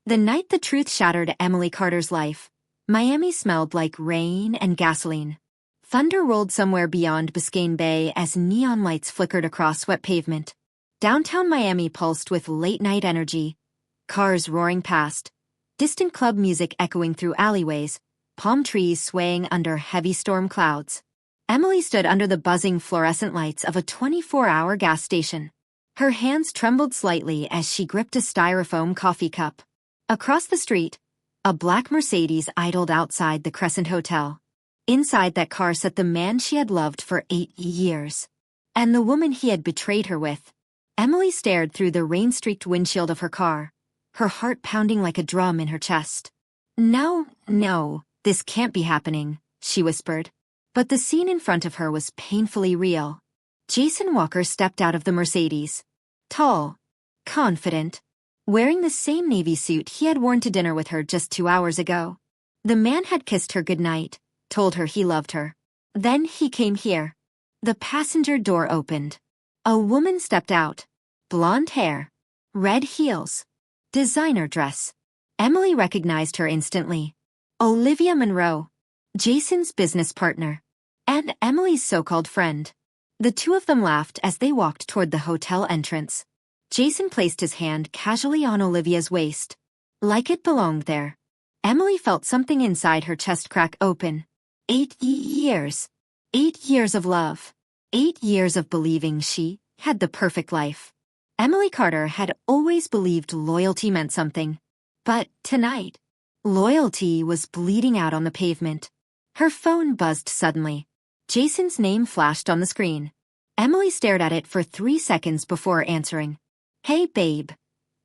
The night the truth shattered Emily Carter's life, Miami smelled like rain and gasoline. Thunder rolled somewhere beyond Biscayne Bay as neon lights flickered across wet pavement. Downtown Miami pulsed with late-night energy, cars roaring past, distant club music echoing through alleyways, palm trees swaying under heavy storm clouds. Emily stood under the buzzing fluorescent lights of a 24-hour gas station. Her hands trembled slightly as she gripped a styrofoam coffee cup. Across the street, a black Mercedes idled outside the Crescent Hotel. Inside that car sat the man she had loved for 8 years, and the woman he had betrayed her with. Emily stared through the rain-streaked windshield of her car, her heart pounding like a drum in her chest. No, this can't be happening, she whispered. But the scene in front of her was painfully real. Jason Walker stepped out of the Mercedes. Tall, confident, wearing the same navy suit he had worn to dinner with her just 2 hours ago. The man had kissed her goodnight, told her he loved her. Then he came here. The passenger door opened. A woman stepped out. Blonde hair, red heels, designer dress. Emily recognized her instantly. Olivia Monroe, Jason's business partner, and Emily's so-called friend. The two of them laughed as they walked toward the hotel entrance. Jason placed his hand casually on Olivia's waist, like it belonged there. Emily felt something inside her chest crack open. 8 years. 8 years of love. 8 years of believing she had the perfect life. Emily Carter had always believed loyalty meant something. But tonight, loyalty was bleeding out on the pavement. Her phone buzzed suddenly. Jason's name flashed on the screen. Emily stared at it for 3 seconds before answering. Hey, babe.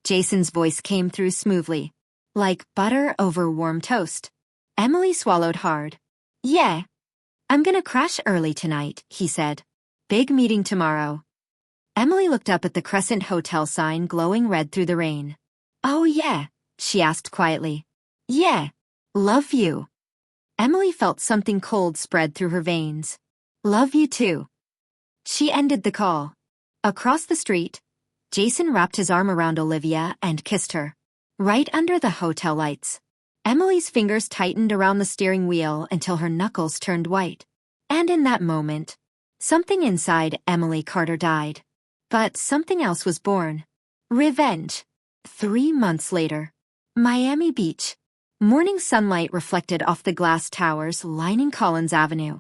Jason's voice came through smoothly, like butter over warm toast. Emily swallowed hard. Yeah. I'm gonna crash early tonight, he said. Big meeting tomorrow. Emily looked up at the Crescent Hotel sign glowing red through the rain. Oh yeah, she asked quietly. Yeah. Love you. Emily felt something cold spread through her veins. Love you too. She ended the call. Across the street, Jason wrapped his arm around Olivia and kissed her. Right under the hotel lights. Emily's fingers tightened around the steering wheel until her knuckles turned white. And in that moment, something inside Emily Carter died. But something else was born. Revenge. 3 months later. Miami Beach. Morning sunlight reflected off the glass towers lining Collins Avenue.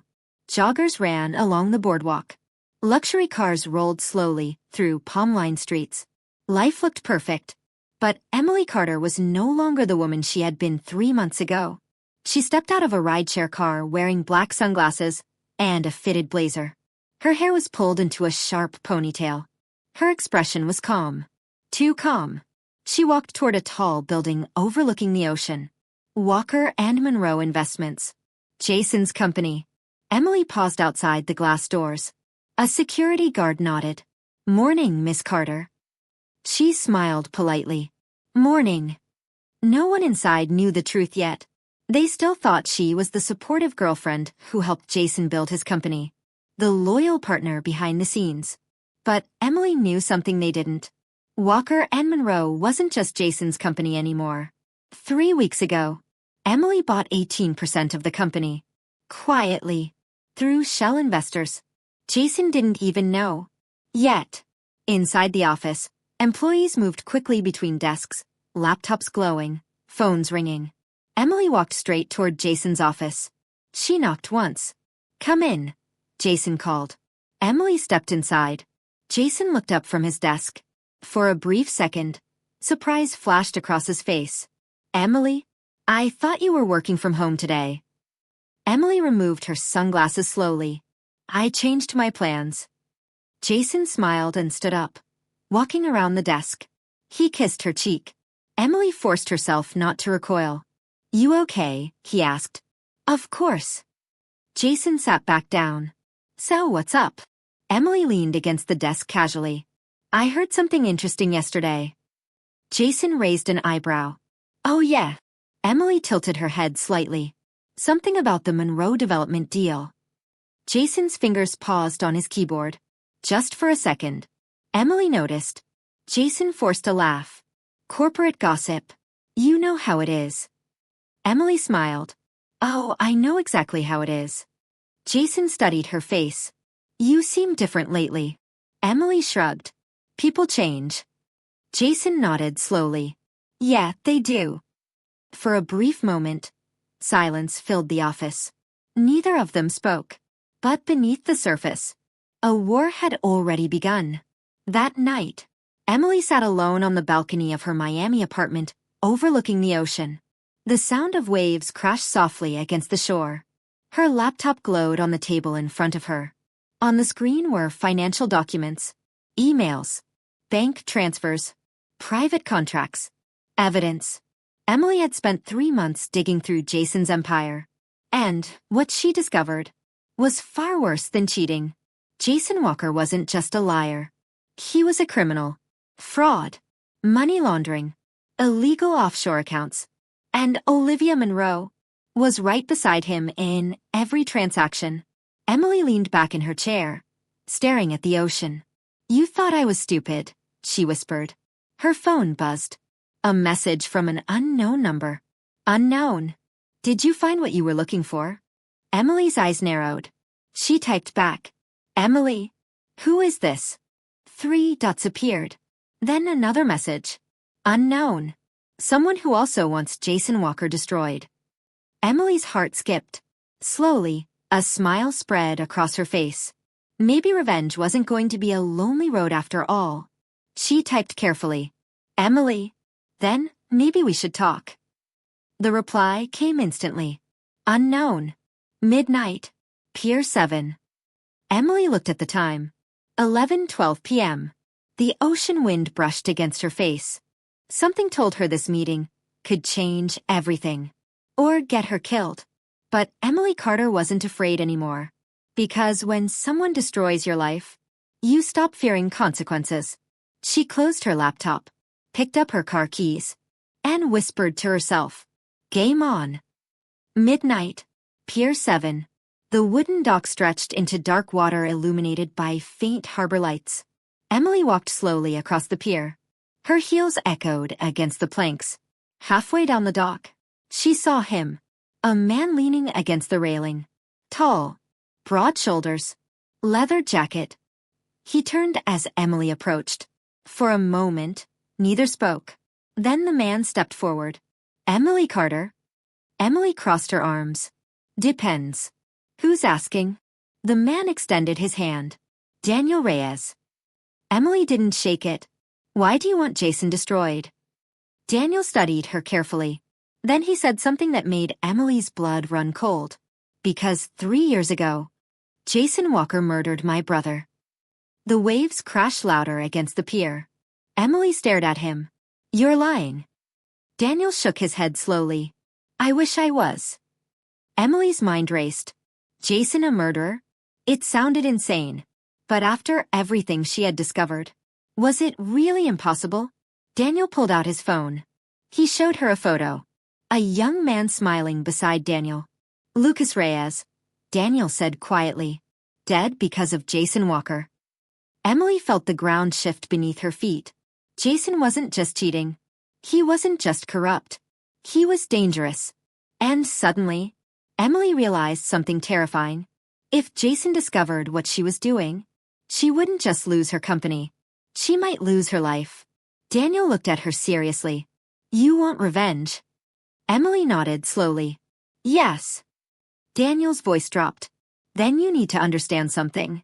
Joggers ran along the boardwalk. Luxury cars rolled slowly through palm-lined streets. Life looked perfect. But Emily Carter was no longer the woman she had been 3 months ago. She stepped out of a rideshare car wearing black sunglasses and a fitted blazer. Her hair was pulled into a sharp ponytail. Her expression was calm. Too calm. She walked toward a tall building overlooking the ocean. Walker and Monroe Investments. Jason's company. Emily paused outside the glass doors. A security guard nodded. Morning, Miss Carter. She smiled politely. Morning. No one inside knew the truth yet. They still thought she was the supportive girlfriend who helped Jason build his company. The loyal partner behind the scenes. But Emily knew something they didn't. Walker and Monroe wasn't just Jason's company anymore. 3 weeks ago, Emily bought 18% of the company. Quietly. Through shell investors. Jason didn't even know. Yet. Inside the office, employees moved quickly between desks, laptops glowing, phones ringing. Emily walked straight toward Jason's office. She knocked once. Come in, Jason called. Emily stepped inside. Jason looked up from his desk. For a brief second, surprise flashed across his face. Emily, I thought you were working from home today. Emily removed her sunglasses slowly. I changed my plans. Jason smiled and stood up, walking around the desk. He kissed her cheek. Emily forced herself not to recoil. You okay? He asked. Of course. Jason sat back down. So what's up? Emily leaned against the desk casually. I heard something interesting yesterday. Jason raised an eyebrow. Oh yeah. Emily tilted her head slightly. Something about the Monroe development deal. Jason's fingers paused on his keyboard. Just for a second. Emily noticed. Jason forced a laugh. Corporate gossip. You know how it is. Emily smiled. Oh, I know exactly how it is. Jason studied her face. You seem different lately. Emily shrugged. People change. Jason nodded slowly. Yeah, they do. For a brief moment, silence filled the office. Neither of them spoke. But beneath the surface, a war had already begun. That night, Emily sat alone on the balcony of her Miami apartment, overlooking the ocean. The sound of waves crashed softly against the shore. Her laptop glowed on the table in front of her. On the screen were financial documents, emails, bank transfers, private contracts, evidence. Emily had spent 3 months digging through Jason's empire. And what she discovered was far worse than cheating. Jason Walker wasn't just a liar. He was a criminal. Fraud, money laundering, illegal offshore accounts. And Olivia Monroe was right beside him in every transaction. Emily leaned back in her chair, staring at the ocean. You thought I was stupid, she whispered. Her phone buzzed. A message from an unknown number. Unknown. Did you find what you were looking for? Emily's eyes narrowed. She typed back. Emily, who is this? 3 dots appeared. Then another message. Unknown. Someone who also wants Jason Walker destroyed. Emily's heart skipped. Slowly, a smile spread across her face. Maybe revenge wasn't going to be a lonely road after all. She typed carefully. Emily, then maybe we should talk. The reply came instantly. Unknown. Midnight. Pier 7. Emily looked at the time. 11:12 p.m. The ocean wind brushed against her face. Something told her this meeting could change everything. Or get her killed. But Emily Carter wasn't afraid anymore. Because when someone destroys your life, you stop fearing consequences. She closed her laptop, picked up her car keys, and whispered to herself, Game on. Midnight. Pier 7. The wooden dock stretched into dark water illuminated by faint harbor lights. Emily walked slowly across the pier. Her heels echoed against the planks. Halfway down the dock, she saw him, a man leaning against the railing. Tall, broad shoulders, leather jacket. He turned as Emily approached. For a moment, neither spoke. Then the man stepped forward. Emily Carter. Emily crossed her arms. Depends. Who's asking? The man extended his hand. Daniel Reyes. Emily didn't shake it. Why do you want Jason destroyed? Daniel studied her carefully. Then he said something that made Emily's blood run cold. Because 3 years ago, Jason Walker murdered my brother. The waves crashed louder against the pier. Emily stared at him. You're lying. Daniel shook his head slowly. I wish I was. Emily's mind raced. Jason a murderer? It sounded insane. But after everything she had discovered, was it really impossible? Daniel pulled out his phone. He showed her a photo. A young man smiling beside Daniel. Lucas Reyes, Daniel said quietly. Dead because of Jason Walker. Emily felt the ground shift beneath her feet. Jason wasn't just cheating. He wasn't just corrupt. He was dangerous. And suddenly, Emily realized something terrifying. If Jason discovered what she was doing, she wouldn't just lose her company. She might lose her life. Daniel looked at her seriously. You want revenge? Emily nodded slowly. Yes. Daniel's voice dropped. Then you need to understand something.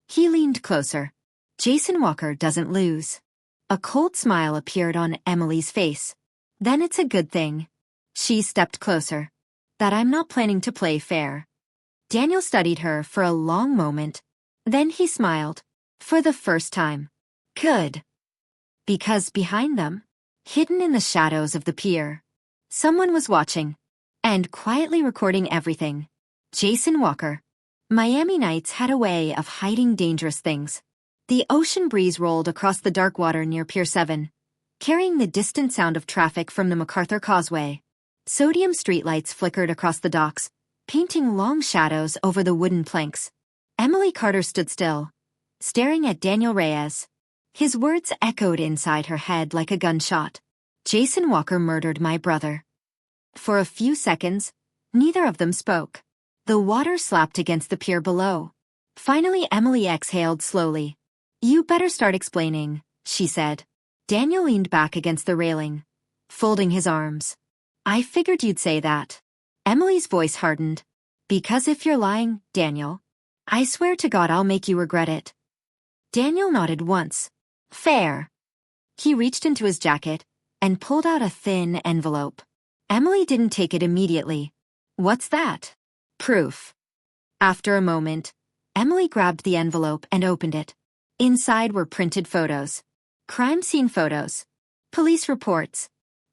He leaned closer. Jason Walker doesn't lose. A cold smile appeared on Emily's face. Then it's a good thing. She stepped closer. That I'm not planning to play fair. Daniel studied her for a long moment. Then he smiled. For the first time. Good. Because behind them, hidden in the shadows of the pier, someone was watching. And quietly recording everything. Jason Walker. Miami nights had a way of hiding dangerous things. The ocean breeze rolled across the dark water near Pier 7, carrying the distant sound of traffic from the MacArthur Causeway. Sodium streetlights flickered across the docks, painting long shadows over the wooden planks. Emily Carter stood still, staring at Daniel Reyes. His words echoed inside her head like a gunshot. Jason Walker murdered my brother. For a few seconds, neither of them spoke. The water slapped against the pier below. Finally, Emily exhaled slowly. You better start explaining, she said. Daniel leaned back against the railing, folding his arms. I figured you'd say that. Emily's voice hardened. Because if you're lying, Daniel, I swear to God I'll make you regret it. Daniel nodded once. Fair. He reached into his jacket and pulled out a thin envelope. Emily didn't take it immediately. What's that? Proof. After a moment, Emily grabbed the envelope and opened it. Inside were printed photos. Crime scene photos. Police reports.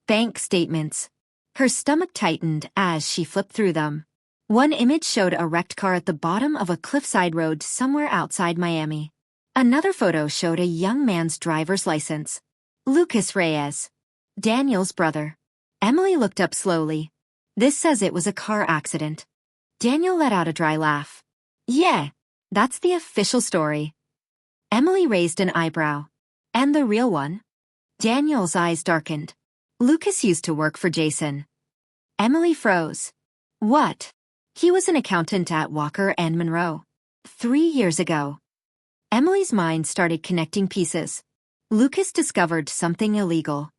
Bank statements. Her stomach tightened as she flipped through them. One image showed a wrecked car at the bottom of a cliffside road somewhere outside Miami. Another photo showed a young man's driver's license. Lucas Reyes. Daniel's brother. Emily looked up slowly. This says it was a car accident. Daniel let out a dry laugh. Yeah, that's the official story. Emily raised an eyebrow. And the real one? Daniel's eyes darkened. Lucas used to work for Jason. Emily froze. What? He was an accountant at Walker and Monroe. 3 years ago. Emily's mind started connecting pieces. Lucas discovered something illegal.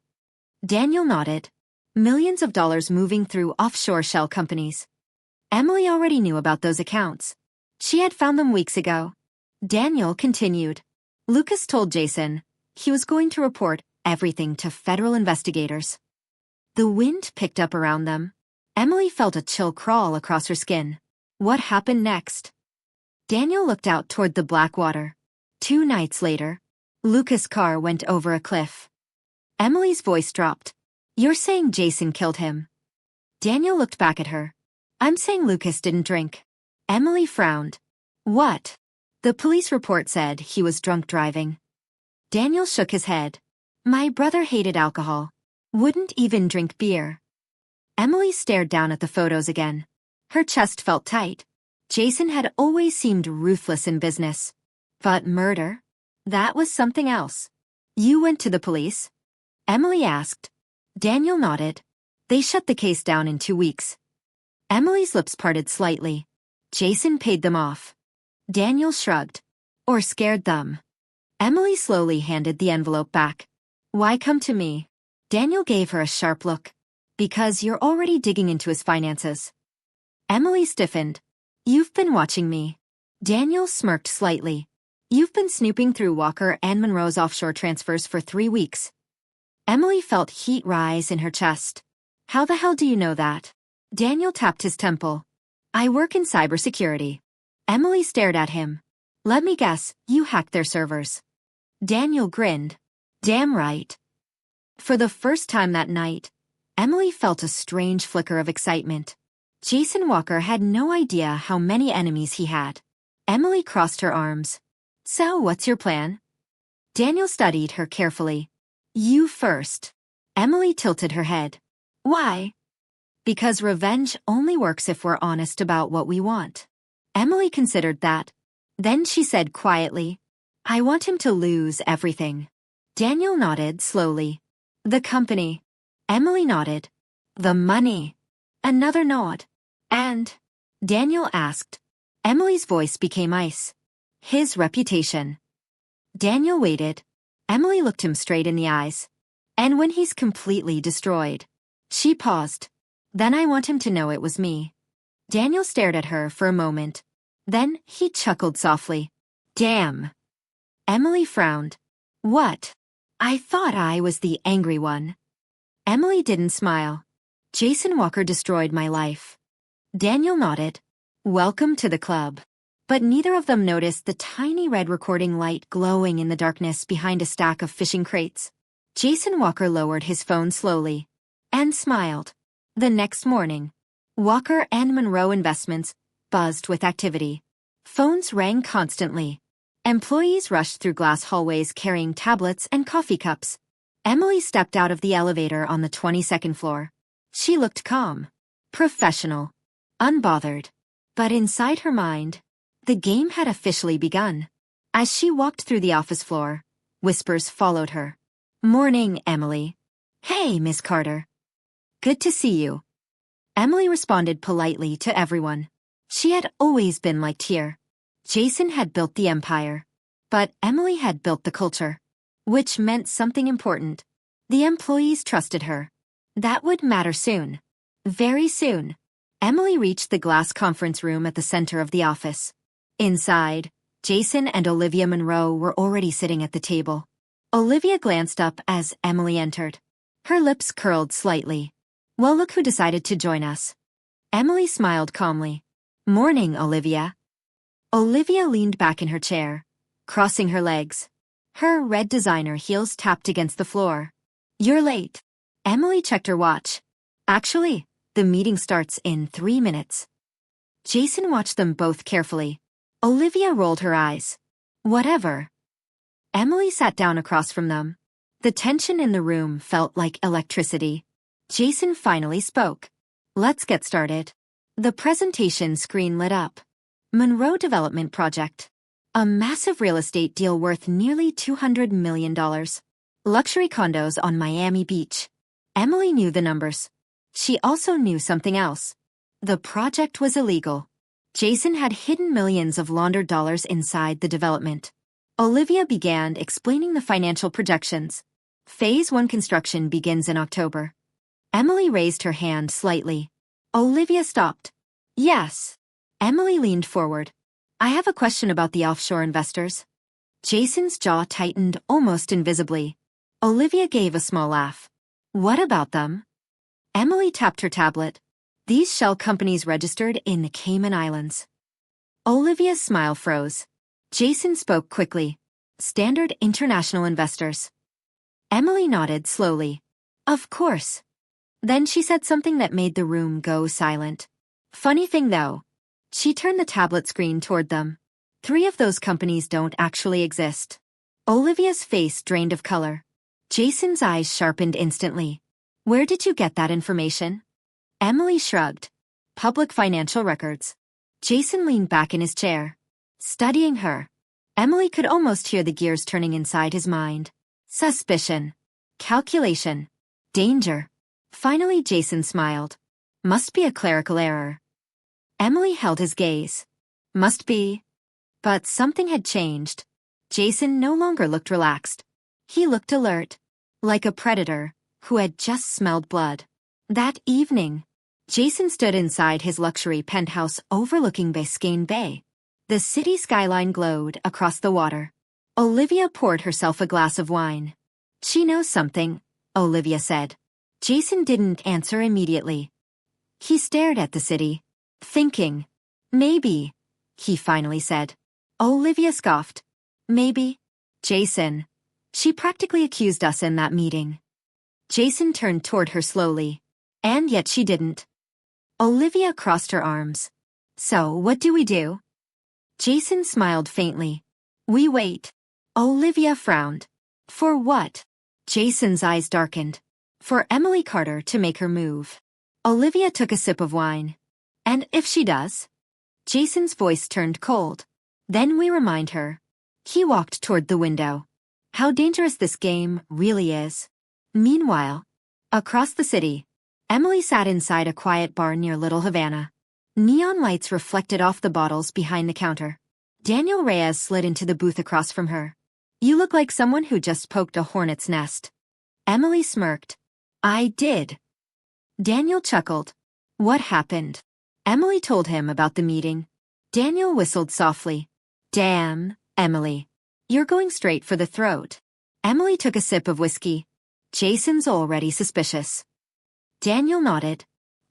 Daniel nodded. Millions of dollars moving through offshore shell companies. Emily already knew about those accounts. She had found them weeks ago. Daniel continued. Lucas told Jason he was going to report everything to federal investigators. The wind picked up around them. Emily felt a chill crawl across her skin. What happened next? Daniel looked out toward the black water. 2 nights later, Lucas' car went over a cliff. Emily's voice dropped. You're saying Jason killed him? Daniel looked back at her. I'm saying Lucas didn't drink. Emily frowned. What? The police report said he was drunk driving. Daniel shook his head. My brother hated alcohol. Wouldn't even drink beer. Emily stared down at the photos again. Her chest felt tight. Jason had always seemed ruthless in business. But murder? That was something else. You went to the police? Emily asked. Daniel nodded. They shut the case down in 2 weeks. Emily's lips parted slightly. Jason paid them off. Daniel shrugged. Or scared them. Emily slowly handed the envelope back. Why come to me? Daniel gave her a sharp look. Because you're already digging into his finances. Emily stiffened. You've been watching me. Daniel smirked slightly. You've been snooping through Walker and Monroe's offshore transfers for 3 weeks. Emily felt heat rise in her chest. How the hell do you know that? Daniel tapped his temple. I work in cybersecurity. Emily stared at him. Let me guess, you hacked their servers. Daniel grinned. Damn right. For the first time that night, Emily felt a strange flicker of excitement. Jason Walker had no idea how many enemies he had. Emily crossed her arms. So, what's your plan? Daniel studied her carefully. You first. Emily tilted her head. Why? Because revenge only works if we're honest about what we want. Emily considered that. Then she said quietly, I want him to lose everything. Daniel nodded slowly. The company. Emily nodded. The money. Another nod. And? Daniel asked. Emily's voice became ice. His reputation. Daniel waited. Emily looked him straight in the eyes. And when he's completely destroyed. She paused. Then I want him to know it was me. Daniel stared at her for a moment. Then he chuckled softly. Damn. Emily frowned. What? I thought I was the angry one. Emily didn't smile. Jason Walker destroyed my life. Daniel nodded. Welcome to the club. But neither of them noticed the tiny red recording light glowing in the darkness behind a stack of fishing crates. Jason Walker lowered his phone slowly. And smiled. The next morning, Walker and Monroe Investments buzzed with activity. Phones rang constantly. Employees rushed through glass hallways carrying tablets and coffee cups. Emily stepped out of the elevator on the 22nd floor. She looked calm, professional, unbothered. But inside her mind, the game had officially begun. As she walked through the office floor, whispers followed her. Morning, Emily. Hey, Miss Carter. Good to see you. Emily responded politely to everyone. She had always been liked here. Jason had built the empire, but Emily had built the culture, which meant something important. The employees trusted her. That would matter soon. Very soon. Emily reached the glass conference room at the center of the office. Inside, Jason and Olivia Monroe were already sitting at the table. Olivia glanced up as Emily entered. Her lips curled slightly. Well, look who decided to join us. Emily smiled calmly. Morning, Olivia. Olivia leaned back in her chair, crossing her legs. Her red designer heels tapped against the floor. You're late. Emily checked her watch. Actually, the meeting starts in 3 minutes. Jason watched them both carefully. Olivia rolled her eyes. Whatever. Emily sat down across from them. The tension in the room felt like electricity. Jason finally spoke. Let's get started. The presentation screen lit up. Monroe Development Project. A massive real estate deal worth nearly $200 million. Luxury condos on Miami Beach. Emily knew the numbers. She also knew something else. The project was illegal. Jason had hidden millions of laundered dollars inside the development. Olivia began explaining the financial projections. Phase 1 construction begins in October. Emily raised her hand slightly. Olivia stopped. Yes. Emily leaned forward. I have a question about the offshore investors. Jason's jaw tightened almost invisibly. Olivia gave a small laugh. What about them? Emily tapped her tablet. These shell companies registered in the Cayman Islands. Olivia's smile froze. Jason spoke quickly. Standard international investors. Emily nodded slowly. Of course. Then she said something that made the room go silent. Funny thing though. She turned the tablet screen toward them. 3 of those companies don't actually exist. Olivia's face drained of color. Jason's eyes sharpened instantly. Where did you get that information? Emily shrugged. Public financial records. Jason leaned back in his chair, studying her. Emily could almost hear the gears turning inside his mind. Suspicion. Calculation. Danger. Finally, Jason smiled. Must be a clerical error. Emily held his gaze. Must be. But something had changed. Jason no longer looked relaxed. He looked alert, like a predator who had just smelled blood. That evening, Jason stood inside his luxury penthouse overlooking Biscayne Bay. The city skyline glowed across the water. Olivia poured herself a glass of wine. She knows something, Olivia said. Jason didn't answer immediately. He stared at the city, thinking. Maybe, he finally said. Olivia scoffed. Maybe. Jason. She practically accused us in that meeting. Jason turned toward her slowly. And yet she didn't. Olivia crossed her arms. So, what do we do? Jason smiled faintly. We wait. Olivia frowned. For what? Jason's eyes darkened. For Emily Carter to make her move. Olivia took a sip of wine. And if she does? Jason's voice turned cold. Then we remind her. He walked toward the window. How dangerous this game really is. Meanwhile, across the city, Emily sat inside a quiet bar near Little Havana. Neon lights reflected off the bottles behind the counter. Daniel Reyes slid into the booth across from her. You look like someone who just poked a hornet's nest. Emily smirked. I did. Daniel chuckled. What happened? Emily told him about the meeting. Daniel whistled softly. Damn, Emily. You're going straight for the throat. Emily took a sip of whiskey. Jason's already suspicious. Daniel nodded.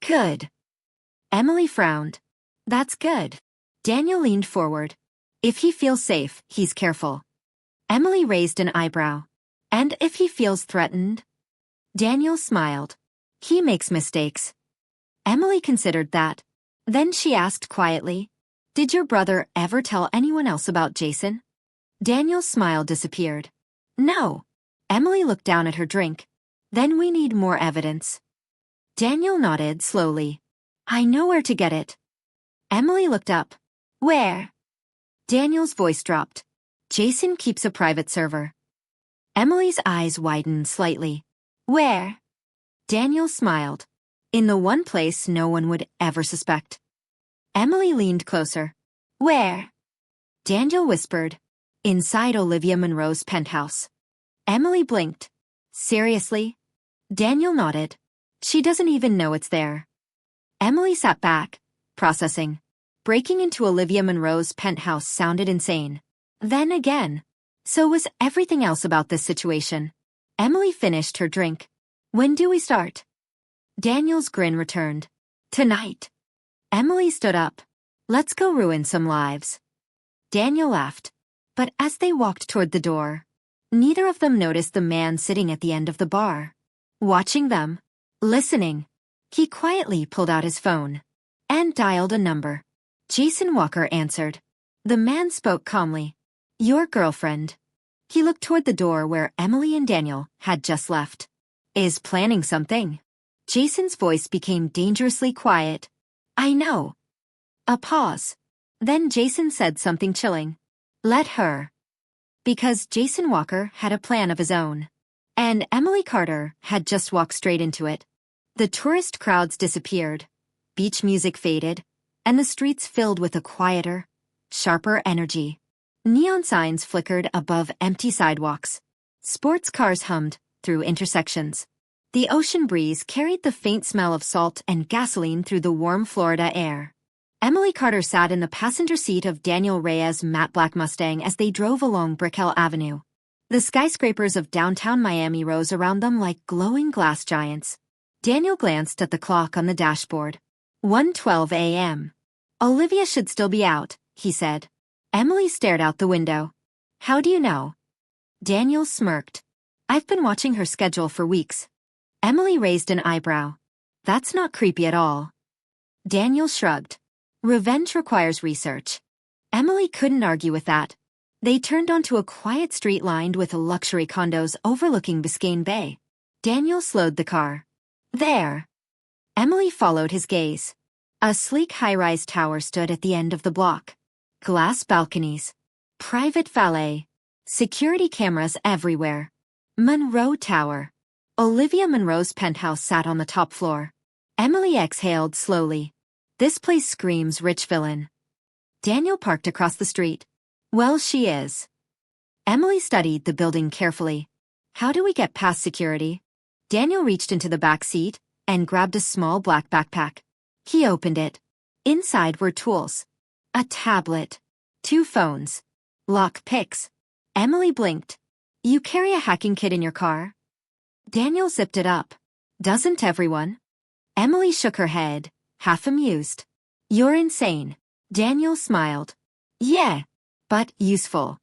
Good. Emily frowned. That's good. Daniel leaned forward. If he feels safe, he's careful. Emily raised an eyebrow. And if he feels threatened? Daniel smiled. He makes mistakes. Emily considered that. Then she asked quietly, Did your brother ever tell anyone else about Jason? Daniel's smile disappeared. No. Emily looked down at her drink. Then we need more evidence. Daniel nodded slowly. I know where to get it. Emily looked up. Where? Daniel's voice dropped. Jason keeps a private server. Emily's eyes widened slightly. Where? Daniel smiled. In the one place no one would ever suspect. Emily leaned closer. Where? Daniel whispered. Inside Olivia Munro's penthouse. Emily blinked. Seriously? Daniel nodded. She doesn't even know it's there. Emily sat back, processing. Breaking into Olivia Munro's penthouse sounded insane. Then again. So was everything else about this situation. Emily finished her drink. When do we start? Daniel's grin returned. Tonight. Emily stood up. Let's go ruin some lives. Daniel laughed. But as they walked toward the door, neither of them noticed the man sitting at the end of the bar. Watching them. Listening. He quietly pulled out his phone and dialed a number. Jason Walker answered. The man spoke calmly. Your girlfriend. He looked toward the door where Emily and Daniel had just left. Is planning something. Jason's voice became dangerously quiet. I know. A pause. Then Jason said something chilling. Let her. Because Jason Walker had a plan of his own. And Emily Carter had just walked straight into it. The tourist crowds disappeared. Beach music faded. And the streets filled with a quieter, sharper energy. Neon signs flickered above empty sidewalks. Sports cars hummed through intersections. The ocean breeze carried the faint smell of salt and gasoline through the warm Florida air. Emily Carter sat in the passenger seat of Daniel Reyes' matte black Mustang as they drove along Brickell Avenue. The skyscrapers of downtown Miami rose around them like glowing glass giants. Daniel glanced at the clock on the dashboard. 1:12 a.m. Olivia should still be out, he said. Emily stared out the window. How do you know? Daniel smirked. I've been watching her schedule for weeks. Emily raised an eyebrow. That's not creepy at all. Daniel shrugged. Revenge requires research. Emily couldn't argue with that. They turned onto a quiet street lined with luxury condos overlooking Biscayne Bay. Daniel slowed the car. There. Emily followed his gaze. A sleek high-rise tower stood at the end of the block. Glass balconies. Private valet. Security cameras everywhere. Munro Tower. Olivia Munro's penthouse sat on the top floor. Emily exhaled slowly. This place screams rich villain. Daniel parked across the street. Well, she is. Emily studied the building carefully. How do we get past security? Daniel reached into the back seat and grabbed a small black backpack. He opened it. Inside were tools. A tablet. 2 phones. Lock picks. Emily blinked. You carry a hacking kit in your car? Daniel zipped it up. Doesn't everyone? Emily shook her head, half amused. You're insane. Daniel smiled. Yeah, but useful.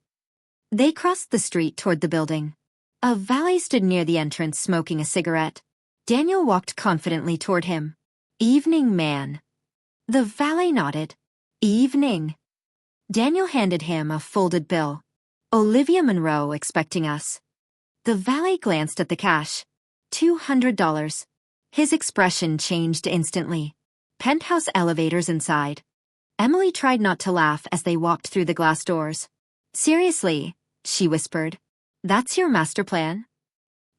They crossed the street toward the building. A valet stood near the entrance smoking a cigarette. Daniel walked confidently toward him. Evening, man. The valet nodded. Evening. Daniel handed him a folded bill. Olivia Munro expecting us. The valet glanced at the cash. $200. His expression changed instantly. Penthouse elevators inside. Emily tried not to laugh as they walked through the glass doors. Seriously, she whispered. That's your master plan?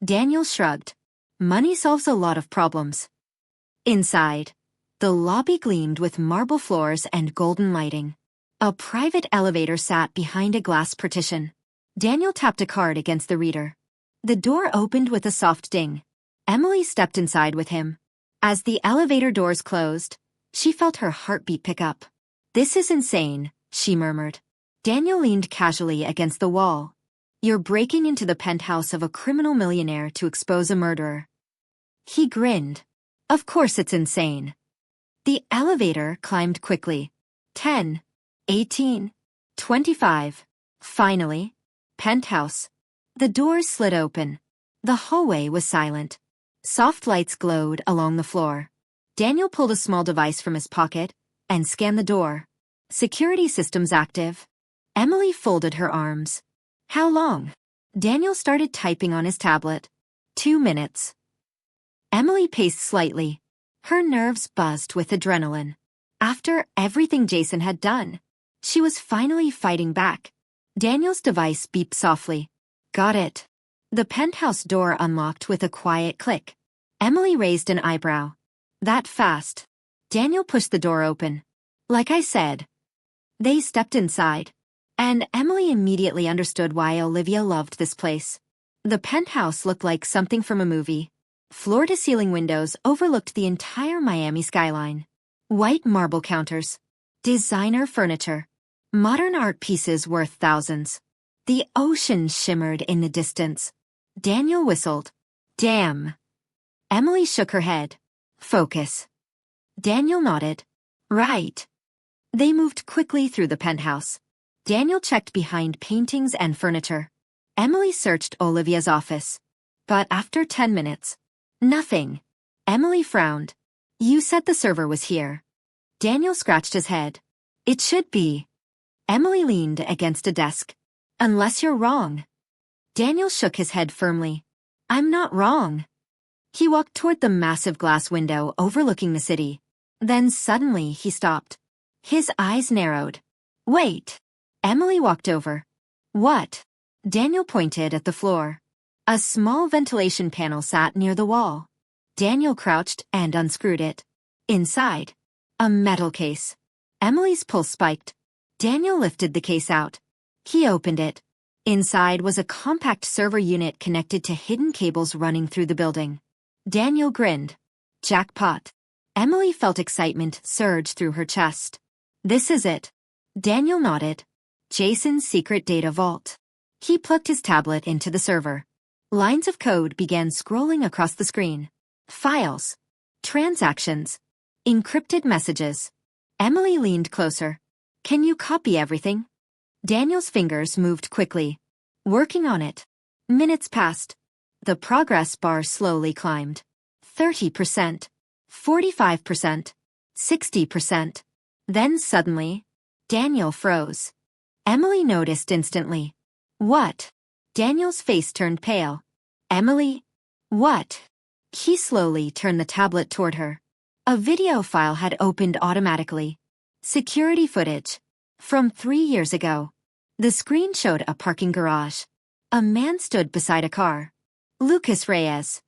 Daniel shrugged. Money solves a lot of problems. Inside, the lobby gleamed with marble floors and golden lighting. A private elevator sat behind a glass partition. Daniel tapped a card against the reader. The door opened with a soft ding. Emily stepped inside with him. As the elevator doors closed, she felt her heartbeat pick up. This is insane, she murmured. Daniel leaned casually against the wall. You're breaking into the penthouse of a criminal millionaire to expose a murderer. He grinned. Of course it's insane. The elevator climbed quickly. 10, 18, 25. Finally, penthouse. The doors slid open. The hallway was silent. Soft lights glowed along the floor. Daniel pulled a small device from his pocket and scanned the door. Security systems active. Emily folded her arms. How long? Daniel started typing on his tablet. 2 minutes. Emily paced slightly. Her nerves buzzed with adrenaline. After everything Jason had done, she was finally fighting back. Daniel's device beeped softly. Got it. The penthouse door unlocked with a quiet click. Emily raised an eyebrow. That fast? Daniel pushed the door open. Like I said. They stepped inside. And Emily immediately understood why Olivia loved this place. The penthouse looked like something from a movie. Floor-to-ceiling windows overlooked the entire Miami skyline. White marble counters. Designer furniture. Modern art pieces worth thousands. The ocean shimmered in the distance. Daniel whistled. Damn. Emily shook her head. Focus. Daniel nodded. Right. They moved quickly through the penthouse. Daniel checked behind paintings and furniture. Emily searched Olivia's office. But after 10 minutes, nothing. Emily frowned. You said the server was here. Daniel scratched his head. It should be. Emily leaned against a desk. Unless you're wrong. Daniel shook his head firmly. I'm not wrong. He walked toward the massive glass window overlooking the city. Then suddenly he stopped. His eyes narrowed. Wait. Emily walked over. What? Daniel pointed at the floor. A small ventilation panel sat near the wall. Daniel crouched and unscrewed it. Inside, a metal case. Emily's pulse spiked. Daniel lifted the case out. He opened it. Inside was a compact server unit connected to hidden cables running through the building. Daniel grinned. Jackpot. Emily felt excitement surge through her chest. This is it. Daniel nodded. Jason's secret data vault. He plugged his tablet into the server. Lines of code began scrolling across the screen. Files. Transactions. Encrypted messages. Emily leaned closer. Can you copy everything? Daniel's fingers moved quickly. Working on it. Minutes passed. The progress bar slowly climbed. 30%. 45%. 60%. Then suddenly, Daniel froze. Emily noticed instantly. What? Daniel's face turned pale. Emily? What? He slowly turned the tablet toward her. A video file had opened automatically. Security footage. From 3 years ago. The screen showed a parking garage. A man stood beside a car. Lucas Reyes.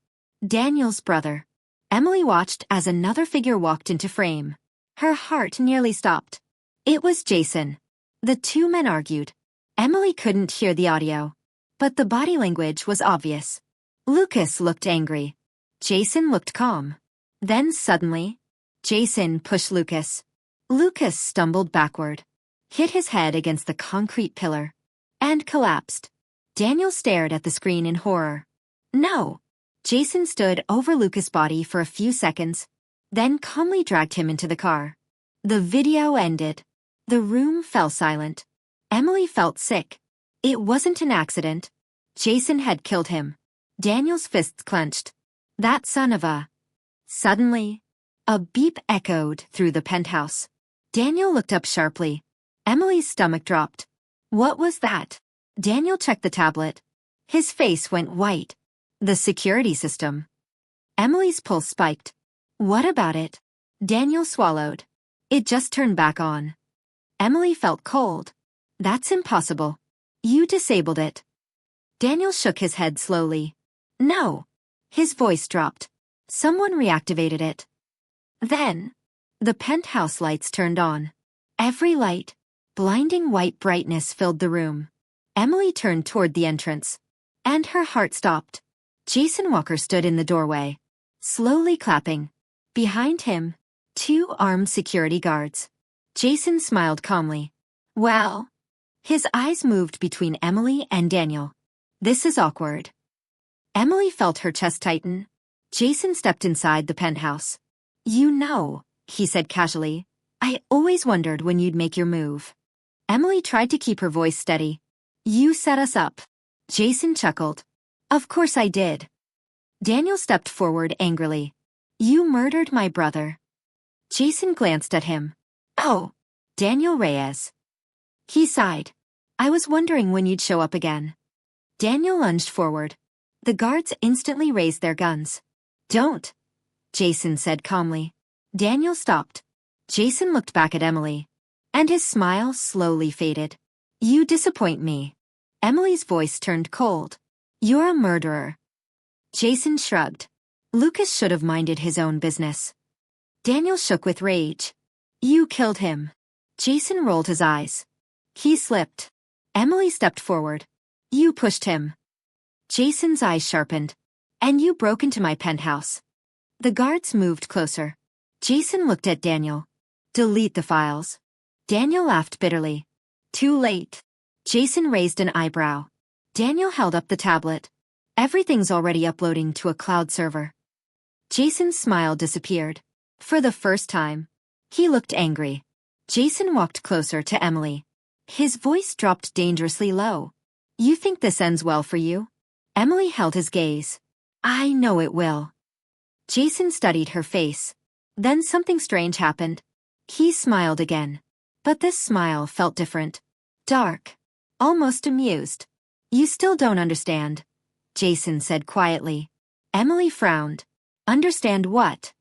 Daniel's brother. Emily watched as another figure walked into frame. Her heart nearly stopped. It was Jason. The two men argued. Emily couldn't hear the audio. But the body language was obvious. Lucas looked angry. Jason looked calm. Then suddenly, Jason pushed Lucas. Lucas stumbled backward, hit his head against the concrete pillar, and collapsed. Daniel stared at the screen in horror. No! Jason stood over Lucas' body for a few seconds, then calmly dragged him into the car. The video ended. The room fell silent. Emily felt sick. It wasn't an accident. Jason had killed him. Daniel's fists clenched. That son of a... Suddenly, a beep echoed through the penthouse. Daniel looked up sharply. Emily's stomach dropped. What was that? Daniel checked the tablet. His face went white. The security system. Emily's pulse spiked. What about it? Daniel swallowed. It just turned back on. Emily felt cold. That's impossible. You disabled it. Daniel shook his head slowly. No. His voice dropped. Someone reactivated it. Then, the penthouse lights turned on. Every light, blinding white brightness filled the room. Emily turned toward the entrance. And her heart stopped. Jason Walker stood in the doorway, slowly clapping. Behind him, 2 armed security guards. Jason smiled calmly. Well. His eyes moved between Emily and Daniel. This is awkward. Emily felt her chest tighten. Jason stepped inside the penthouse. You know, he said casually, I always wondered when you'd make your move. Emily tried to keep her voice steady. You set us up. Jason chuckled. Of course I did. Daniel stepped forward angrily. You murdered my brother. Jason glanced at him. Oh, Daniel Reyes. He sighed. I was wondering when you'd show up again. Daniel lunged forward. The guards instantly raised their guns. Don't, Jason said calmly. Daniel stopped. Jason looked back at Emily. And his smile slowly faded. You disappoint me. Emily's voice turned cold. You're a murderer. Jason shrugged. Lucas should have minded his own business. Daniel shook with rage. You killed him. Jason rolled his eyes. He slipped. Emily stepped forward. You pushed him. Jason's eyes sharpened. And you broke into my penthouse. The guards moved closer. Jason looked at Daniel. Delete the files. Daniel laughed bitterly. Too late. Jason raised an eyebrow. Daniel held up the tablet. Everything's already uploading to a cloud server. Jason's smile disappeared. For the first time. He looked angry. Jason walked closer to Emily. His voice dropped dangerously low. You think this ends well for you? Emily held his gaze. I know it will. Jason studied her face. Then something strange happened. He smiled again. But this smile felt different. Dark. Almost amused. You still don't understand, Jason said quietly. Emily frowned. Understand what?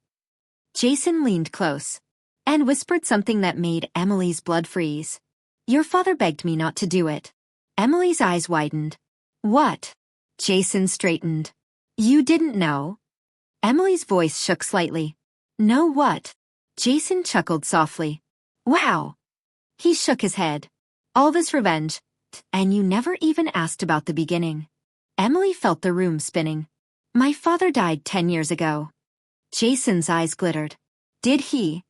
Jason leaned close and whispered something that made Emily's blood freeze. Your father begged me not to do it. Emily's eyes widened. What? Jason straightened. You didn't know? Emily's voice shook slightly. Know what? Jason chuckled softly. Wow. He shook his head. All this revenge, and you never even asked about the beginning. Emily felt the room spinning. My father died 10 years ago. Jason's eyes glittered. Did he?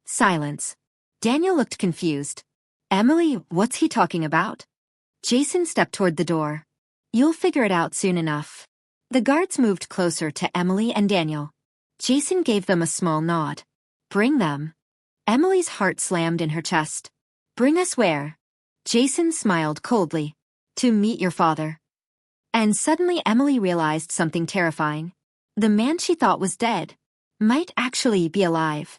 Silence. Daniel looked confused. Emily, what's he talking about? Jason stepped toward the door. You'll figure it out soon enough. The guards moved closer to Emily and Daniel. Jason gave them a small nod. Bring them. Emily's heart slammed in her chest. Bring us where? Jason smiled coldly. To meet your father. And suddenly Emily realized something terrifying. The man she thought was dead might actually be alive.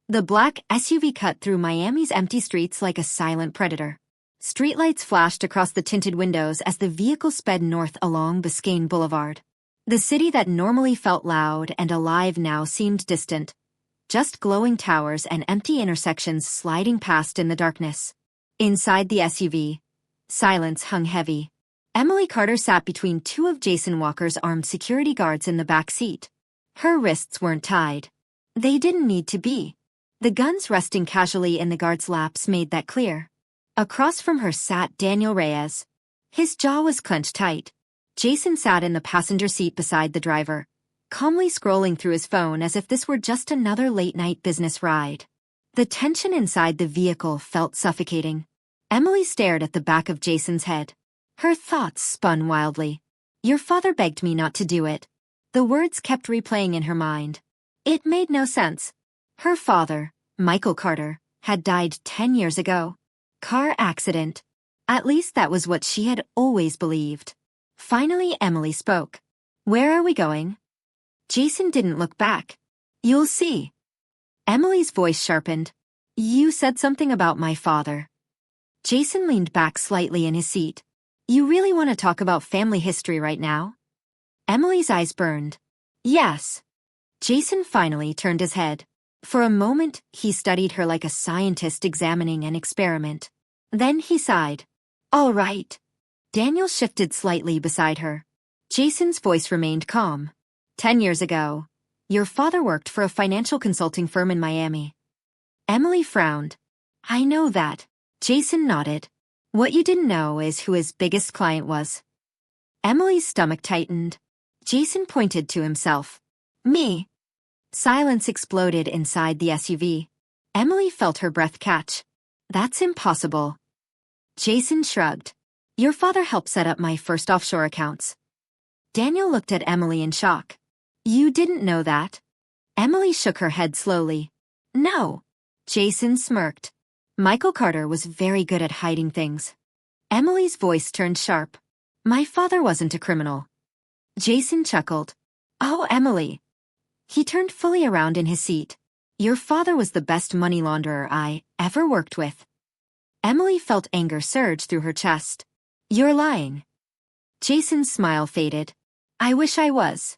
The black SUV cut through Miami's empty streets like a silent predator. Streetlights flashed across the tinted windows as the vehicle sped north along Biscayne Boulevard. The city that normally felt loud and alive now seemed distant, just glowing towers and empty intersections sliding past in the darkness. Inside the SUV, silence hung heavy. Emily Carter sat between two of Jason Walker's armed security guards in the back seat. Her wrists weren't tied. They didn't need to be. The guns resting casually in the guards' laps made that clear. Across from her sat Daniel Reyes. His jaw was clenched tight. Jason sat in the passenger seat beside the driver, calmly scrolling through his phone as if this were just another late-night business ride. The tension inside the vehicle felt suffocating. Emily stared at the back of Jason's head. Her thoughts spun wildly. Your father begged me not to do it. The words kept replaying in her mind. It made no sense. Her father, Michael Carter, had died 10 years ago. Car accident. At least that was what she had always believed. Finally, Emily spoke. Where are we going? Jason didn't look back. You'll see. Emily's voice sharpened. You said something about my father. Jason leaned back slightly in his seat. You really want to talk about family history right now? Emily's eyes burned. Yes. Jason finally turned his head. For a moment, he studied her like a scientist examining an experiment. Then he sighed. All right. Daniel shifted slightly beside her. Jason's voice remained calm. 10 years ago, your father worked for a financial consulting firm in Miami. Emily frowned. I know that. Jason nodded. What you didn't know is who his biggest client was. Emily's stomach tightened. Jason pointed to himself. Me. Silence exploded inside the SUV. Emily felt her breath catch. That's impossible. Jason shrugged. Your father helped set up my first offshore accounts. Daniel looked at Emily in shock. You didn't know that? Emily shook her head slowly. No. Jason smirked. Michael Carter was very good at hiding things. Emily's voice turned sharp. My father wasn't a criminal. Jason chuckled. Oh, Emily. He turned fully around in his seat. Your father was the best money launderer I ever worked with. Emily felt anger surge through her chest. You're lying. Jason's smile faded. I wish I was.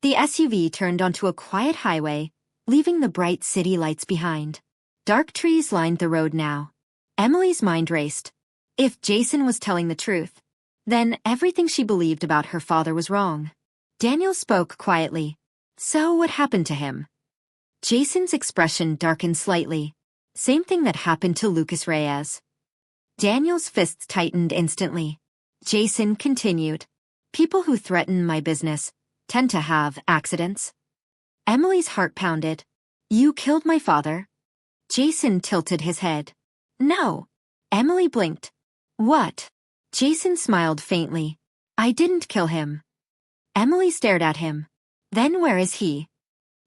The SUV turned onto a quiet highway, leaving the bright city lights behind. Dark trees lined the road now. Emily's mind raced. If Jason was telling the truth, then everything she believed about her father was wrong. Daniel spoke quietly. So what happened to him? Jason's expression darkened slightly. Same thing that happened to Lucas Reyes. Daniel's fists tightened instantly. Jason continued. People who threaten my business tend to have accidents. Emily's heart pounded. You killed my father? Jason tilted his head. No. Emily blinked. What? Jason smiled faintly. I didn't kill him. Emily stared at him. Then where is he?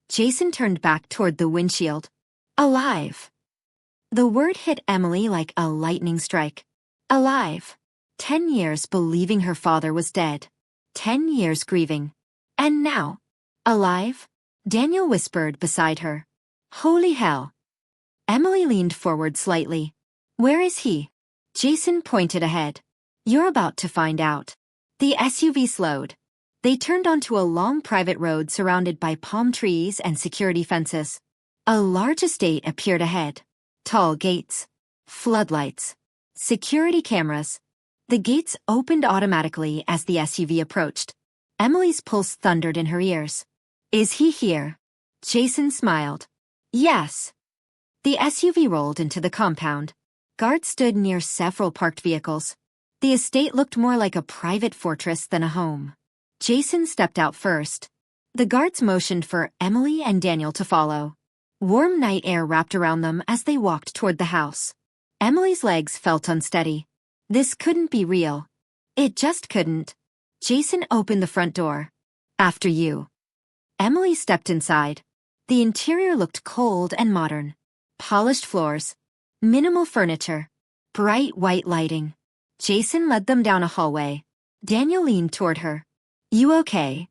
Jason turned back toward the windshield. Alive. The word hit Emily like a lightning strike. Alive. 10 years believing her father was dead. 10 years grieving. And now? Alive? Daniel whispered beside her. Holy hell. Emily leaned forward slightly. Where is he? Jason pointed ahead. You're about to find out. The SUV slowed. They turned onto a long private road surrounded by palm trees and security fences. A large estate appeared ahead. Tall gates. Floodlights. Security cameras. The gates opened automatically as the SUV approached. Emily's pulse thundered in her ears. Is he here? Jason smiled. Yes. The SUV rolled into the compound. Guards stood near several parked vehicles. The estate looked more like a private fortress than a home. Jason stepped out first. The guards motioned for Emily and Daniel to follow. Warm night air wrapped around them as they walked toward the house. Emily's legs felt unsteady. This couldn't be real. It just couldn't. Jason opened the front door. After you. Emily stepped inside. The interior looked cold and modern. Polished floors. Minimal furniture. Bright white lighting. Jason led them down a hallway. Daniel leaned toward her. You okay?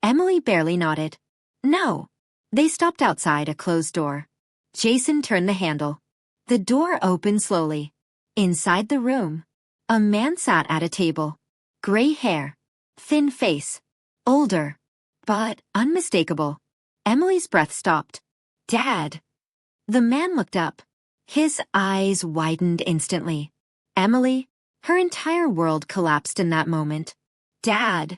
Emily barely nodded. No. They stopped outside a closed door. Jason turned the handle. The door opened slowly. Inside the room, a man sat at a table. Gray hair. Thin face. Older. But unmistakable. Emily's breath stopped. Dad. The man looked up. His eyes widened instantly. Emily, her entire world collapsed in that moment. Dad.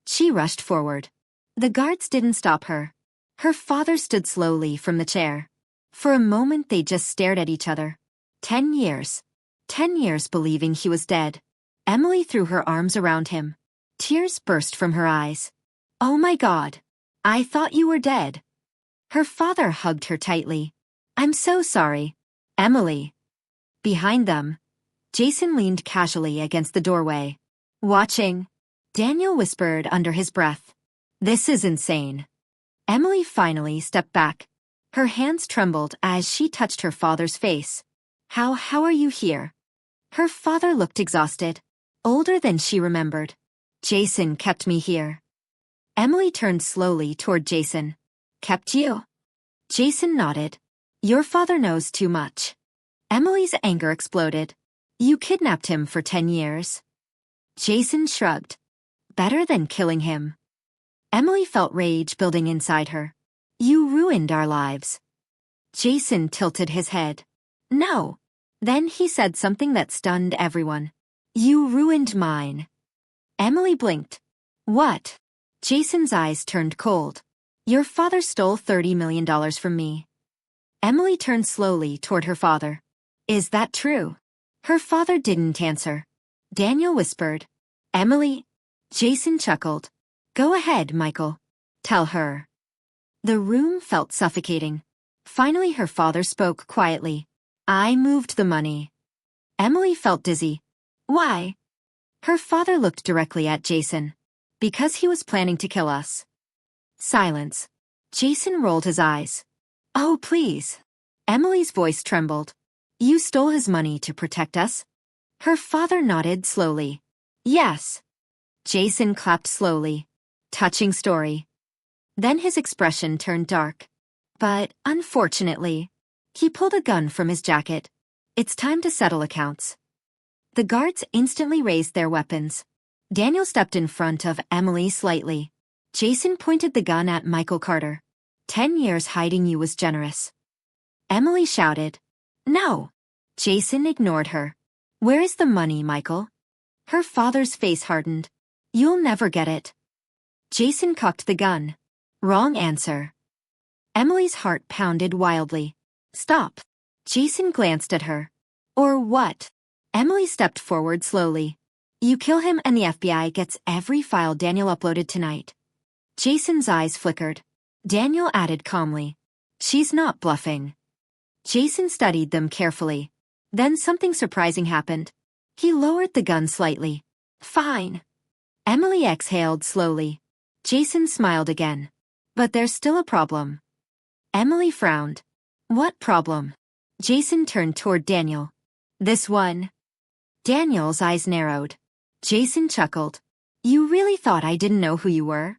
She rushed forward. The guards didn't stop her. Her father stood slowly from the chair. For a moment they just stared at each other. 10 years. 10 years believing he was dead. Emily threw her arms around him. Tears burst from her eyes. Oh my God. I thought you were dead. Her father hugged her tightly. I'm so sorry. Emily. Behind them, Jason leaned casually against the doorway. Watching. Daniel whispered under his breath. This is insane. Emily finally stepped back. Her hands trembled as she touched her father's face. How are you here? Her father looked exhausted. Older than she remembered. Jason kept me here. Emily turned slowly toward Jason. Kept you? Jason nodded. Your father knows too much. Emily's anger exploded. You kidnapped him for 10 years. Jason shrugged. Better than killing him. Emily felt rage building inside her. You ruined our lives. Jason tilted his head. No. Then he said something that stunned everyone. You ruined mine. Emily blinked. What? Jason's eyes turned cold. Your father stole $30 million from me. Emily turned slowly toward her father. Is that true? Her father didn't answer. Daniel whispered. Emily? Jason chuckled. Go ahead, Michael. Tell her. The room felt suffocating. Finally her father spoke quietly. I moved the money. Emily felt dizzy. Why? Her father looked directly at Jason. Because he was planning to kill us. Silence. Jason rolled his eyes. Oh, please. Emily's voice trembled. You stole his money to protect us? Her father nodded slowly. Yes. Jason clapped slowly. Touching story. Then his expression turned dark. But, unfortunately, he pulled a gun from his jacket. It's time to settle accounts. The guards instantly raised their weapons. Daniel stepped in front of Emily slightly. Jason pointed the gun at Michael Carter. 10 years hiding you was generous. Emily shouted. No. Jason ignored her. Where is the money, Michael? Her father's face hardened. You'll never get it. Jason cocked the gun. Wrong answer. Emily's heart pounded wildly. Stop. Jason glanced at her. Or what? Emily stepped forward slowly. You kill him and the FBI gets every file Daniel uploaded tonight. Jason's eyes flickered. Daniel added calmly. She's not bluffing. Jason studied them carefully. Then something surprising happened. He lowered the gun slightly. Fine. Emily exhaled slowly. Jason smiled again. But there's still a problem. Emily frowned. What problem? Jason turned toward Daniel. This one. Daniel's eyes narrowed. Jason chuckled. You really thought I didn't know who you were?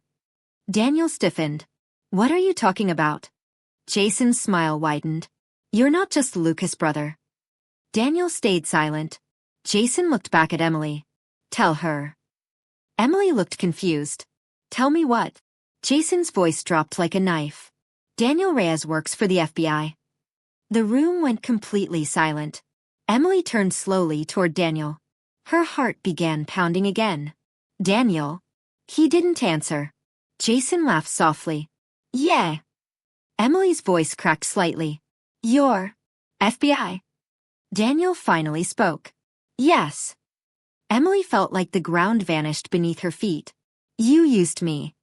Daniel stiffened. What are you talking about? Jason's smile widened. You're not just Lucas' brother. Daniel stayed silent. Jason looked back at Emily. Tell her. Emily looked confused. Tell me what? Jason's voice dropped like a knife. Daniel Reyes works for the FBI. The room went completely silent. Emily turned slowly toward Daniel. Her heart began pounding again. Daniel? He didn't answer. Jason laughed softly. Yeah. Emily's voice cracked slightly. You're FBI. Daniel finally spoke. Yes. Emily felt like the ground vanished beneath her feet. You used me.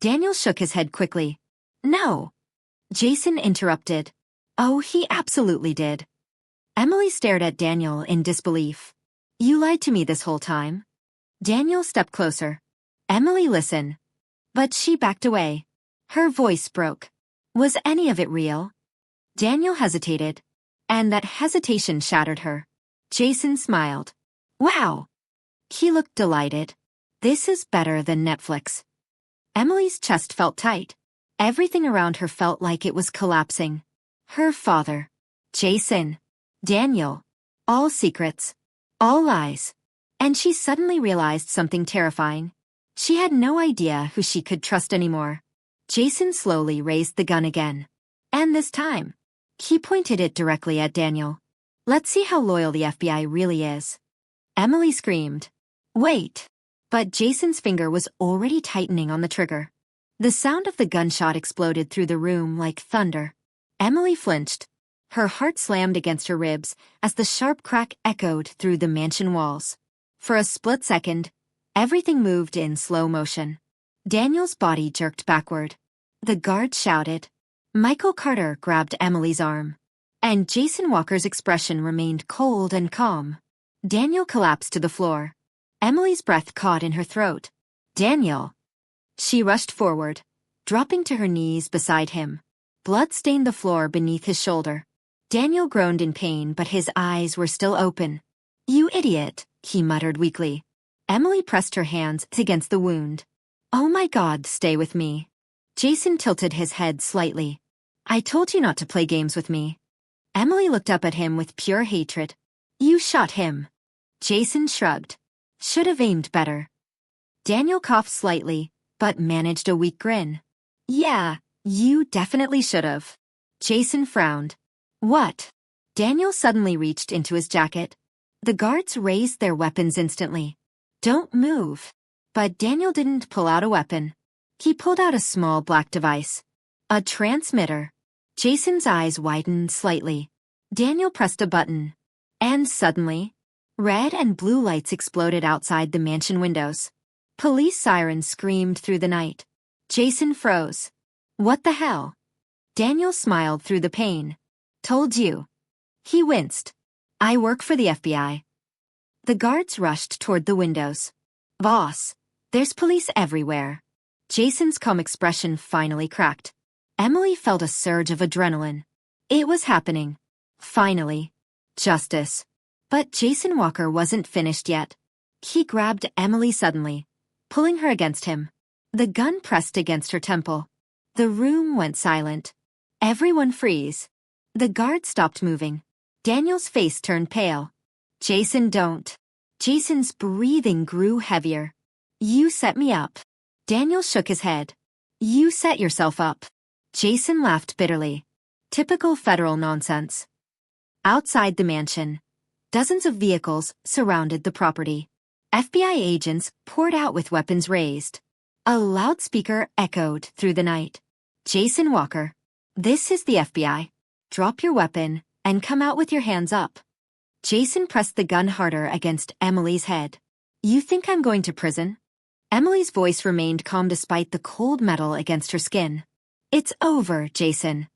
Daniel shook his head quickly. No. Jason interrupted. Oh, he absolutely did. Emily stared at Daniel in disbelief. You lied to me this whole time. Daniel stepped closer. Emily, listen. But she backed away. Her voice broke. Was any of it real? Daniel hesitated. And that hesitation shattered her. Jason smiled. Wow. He looked delighted. This is better than Netflix. Emily's chest felt tight. Everything around her felt like it was collapsing. Her father. Jason. Daniel. All secrets. All lies. And she suddenly realized something terrifying. She had no idea who she could trust anymore. Jason slowly raised the gun again. And this time, he pointed it directly at Daniel. Let's see how loyal the FBI really is. Emily screamed. Wait. But Jason's finger was already tightening on the trigger. The sound of the gunshot exploded through the room like thunder. Emily flinched. Her heart slammed against her ribs as the sharp crack echoed through the mansion walls. For a split second, everything moved in slow motion. Daniel's body jerked backward. The guard shouted. Michael Carter grabbed Emily's arm. And Jason Walker's expression remained cold and calm. Daniel collapsed to the floor. Emily's breath caught in her throat. Daniel. She rushed forward, dropping to her knees beside him. Blood stained the floor beneath his shoulder. Daniel groaned in pain, but his eyes were still open. You idiot, he muttered weakly. Emily pressed her hands against the wound. Oh my God, stay with me. Jason tilted his head slightly. I told you not to play games with me. Emily looked up at him with pure hatred. You shot him. Jason shrugged. Should have aimed better. Daniel coughed slightly, but managed a weak grin. Yeah, you definitely should have. Jason frowned. What? Daniel suddenly reached into his jacket. The guards raised their weapons instantly. Don't move. But Daniel didn't pull out a weapon. He pulled out a small black device. A transmitter. Jason's eyes widened slightly. Daniel pressed a button. And suddenly, red and blue lights exploded outside the mansion windows. Police sirens screamed through the night. Jason froze. What the hell? Daniel smiled through the pain. Told you. He winced. I work for the FBI. The guards rushed toward the windows. Boss, there's police everywhere. Jason's calm expression finally cracked. Emily felt a surge of adrenaline. It was happening. Finally. Justice. But Jason Walker wasn't finished yet. He grabbed Emily suddenly, pulling her against him. The gun pressed against her temple. The room went silent. Everyone freeze. The guard stopped moving. Daniel's face turned pale. Jason, don't. Jason's breathing grew heavier. You set me up. Daniel shook his head. You set yourself up. Jason laughed bitterly. Typical federal nonsense. Outside the mansion, dozens of vehicles surrounded the property. FBI agents poured out with weapons raised. A loudspeaker echoed through the night. Jason Walker. This is the FBI. Drop your weapon and come out with your hands up. Jason pressed the gun harder against Emily's head. You think I'm going to prison? Emily's voice remained calm despite the cold metal against her skin. It's over, Jason.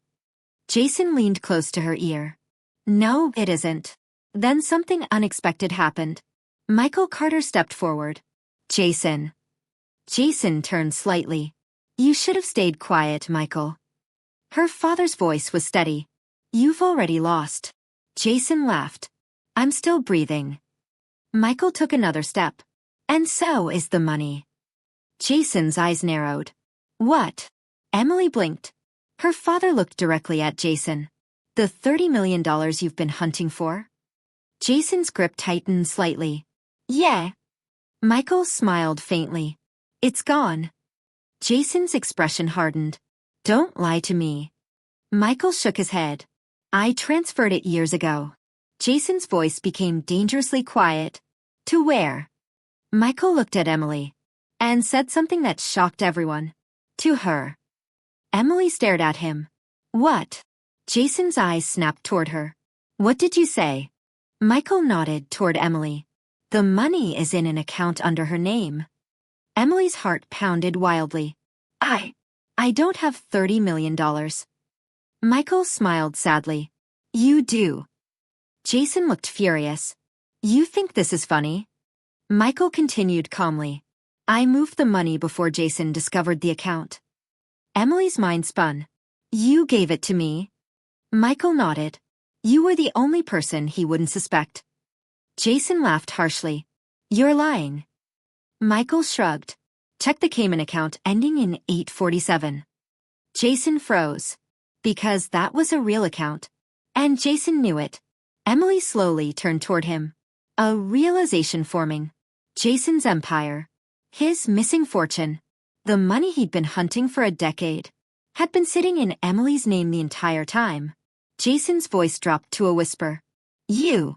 Jason leaned close to her ear. No, it isn't. Then something unexpected happened. Michael Carter stepped forward. Jason. Jason turned slightly. You should have stayed quiet, Michael. Her father's voice was steady. You've already lost. Jason laughed. I'm still breathing. Michael took another step. And so is the money. Jason's eyes narrowed. What? Emily blinked. Her father looked directly at Jason. The $30 million you've been hunting for? Jason's grip tightened slightly. Yeah. Michael smiled faintly. It's gone. Jason's expression hardened. Don't lie to me. Michael shook his head. I transferred it years ago. Jason's voice became dangerously quiet. To where? Michael looked at Emily and said something that shocked everyone. To her. Emily stared at him. What? Jason's eyes snapped toward her. What did you say? Michael nodded toward Emily. The money is in an account under her name. Emily's heart pounded wildly. I don't have $30 million. Michael smiled sadly. You do. Jason looked furious. You think this is funny? Michael continued calmly. I moved the money before Jason discovered the account. Emily's mind spun. You gave it to me? Michael nodded. You were the only person he wouldn't suspect. Jason laughed harshly. You're lying. Michael shrugged. Check the Cayman account ending in 847. Jason froze. Because that was a real account. And Jason knew it. Emily slowly turned toward him. A realization forming. Jason's empire. His missing fortune. The money he'd been hunting for a decade. Had been sitting in Emily's name the entire time. Jason's voice dropped to a whisper. You.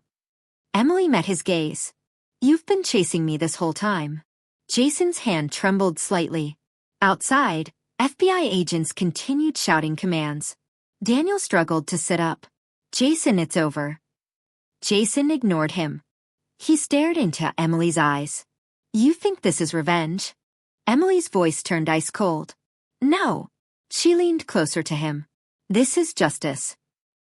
Emily met his gaze. You've been chasing me this whole time. Jason's hand trembled slightly. Outside, FBI agents continued shouting commands. Daniel struggled to sit up. Jason, it's over. Jason ignored him. He stared into Emily's eyes. You think this is revenge? Emily's voice turned ice cold. No. She leaned closer to him. This is justice.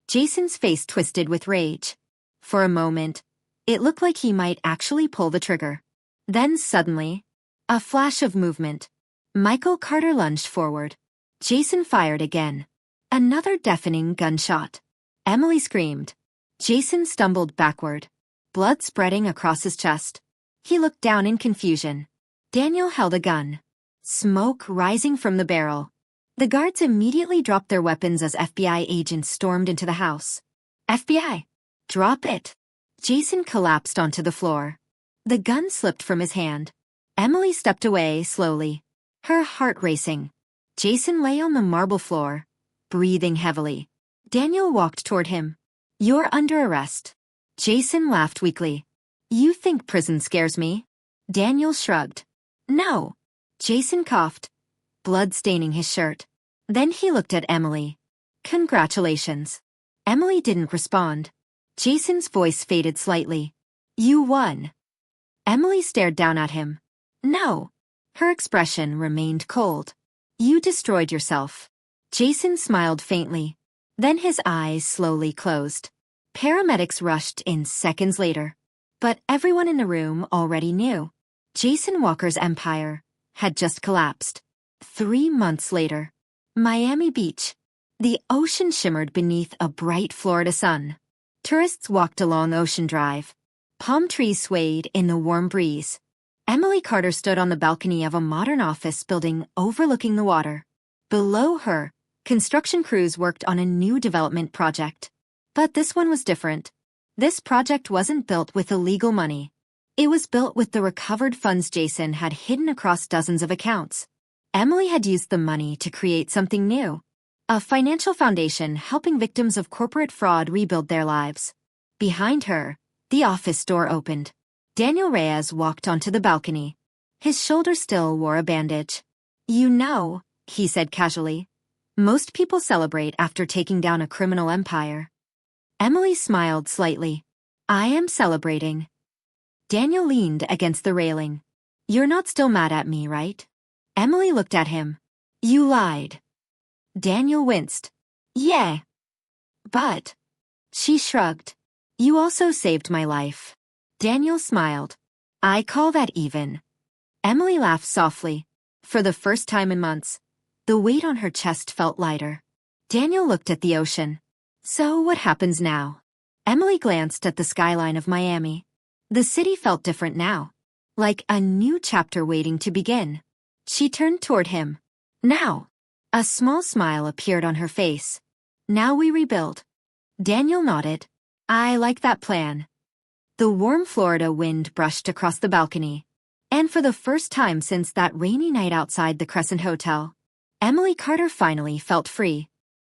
Jason's face twisted with rage. For a moment, it looked like he might actually pull the trigger. Then suddenly, a flash of movement. Michael Carter lunged forward. Jason fired again. Another deafening gunshot. Emily screamed. Jason stumbled backward, blood spreading across his chest. He looked down in confusion. Daniel held a gun. Smoke rising from the barrel. The guards immediately dropped their weapons as FBI agents stormed into the house. FBI! Drop it! Jason collapsed onto the floor. The gun slipped from his hand. Emily stepped away slowly, her heart racing. Jason lay on the marble floor, breathing heavily. Daniel walked toward him. You're under arrest. Jason laughed weakly. You think prison scares me? Daniel shrugged. No. Jason coughed, blood staining his shirt. Then he looked at Emily. Congratulations. Emily didn't respond. Jason's voice faded slightly. You won. Emily stared down at him. No. Her expression remained cold. You destroyed yourself. Jason smiled faintly. Then his eyes slowly closed. Paramedics rushed in seconds later. But everyone in the room already knew. Jason Walker's empire had just collapsed. 3 months later. Miami Beach. The ocean shimmered beneath a bright Florida sun. Tourists walked along Ocean Drive. Palm trees swayed in the warm breeze. Emily Carter stood on the balcony of a modern office building overlooking the water. Below her, construction crews worked on a new development project. But this one was different. This project wasn't built with illegal money. It was built with the recovered funds Jason had hidden across dozens of accounts. Emily had used the money to create something new. A financial foundation helping victims of corporate fraud rebuild their lives. Behind her, the office door opened. Daniel Reyes walked onto the balcony. His shoulder still wore a bandage. You know, he said casually. Most people celebrate after taking down a criminal empire. Emily smiled slightly. I am celebrating. Daniel leaned against the railing. You're not still mad at me, right? Emily looked at him. You lied. Daniel winced. Yeah. But. She shrugged. You also saved my life. Daniel smiled. I call that even. Emily laughed softly. For the first time in months, the weight on her chest felt lighter. Daniel looked at the ocean. So what happens now? Emily glanced at the skyline of Miami. The city felt different now. Like a new chapter waiting to begin. She turned toward him. Now. A small smile appeared on her face. Now we rebuild. Daniel nodded. I like that plan. The warm Florida wind brushed across the balcony. And for the first time since that rainy night outside the Crescent Hotel, Emily Carter finally felt free.